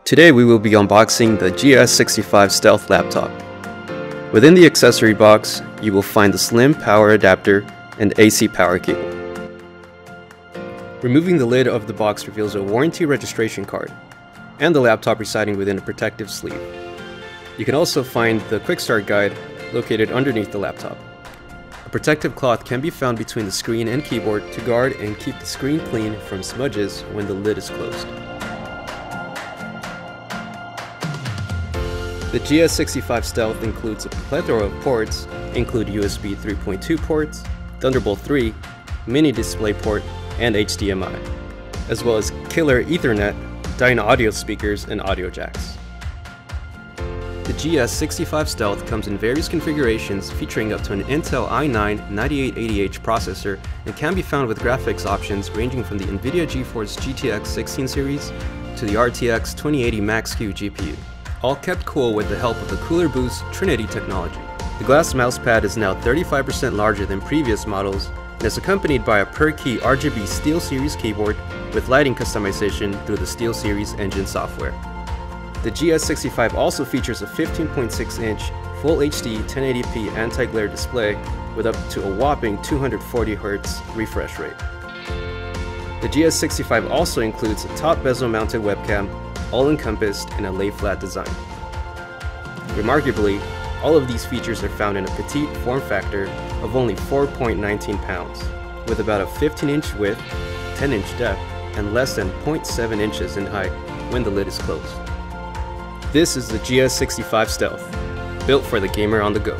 Today we will be unboxing the GS65 Stealth laptop. Within the accessory box, you will find the slim power adapter and AC power cable. Removing the lid of the box reveals a warranty registration card and the laptop residing within a protective sleeve. You can also find the quick start guide located underneath the laptop. A protective cloth can be found between the screen and keyboard to guard and keep the screen clean from smudges when the lid is closed. The GS65 Stealth includes a plethora of ports, include USB 3.2 ports, Thunderbolt 3, mini DisplayPort, and HDMI, as well as killer Ethernet, Dyna audio speakers, and audio jacks. The GS65 Stealth comes in various configurations featuring up to an Intel i9 9880H processor and can be found with graphics options ranging from the NVIDIA GeForce GTX 16 series to the RTX 2080 Max-Q GPU, all kept cool with the help of the Cooler Boost Trinity technology. The glass mousepad is now 35% larger than previous models and is accompanied by a per-key RGB SteelSeries keyboard with lighting customization through the SteelSeries engine software. The GS65 also features a 15.6-inch Full HD 1080p anti-glare display with up to a whopping 240Hz refresh rate. The GS65 also includes a top bezel-mounted webcam, all encompassed in a lay-flat design. Remarkably, all of these features are found in a petite form factor of only 4.19 pounds, with about a 15-inch width, 10-inch depth, and less than 0.7 inches in height when the lid is closed. This is the GS65 Stealth, built for the gamer on the go.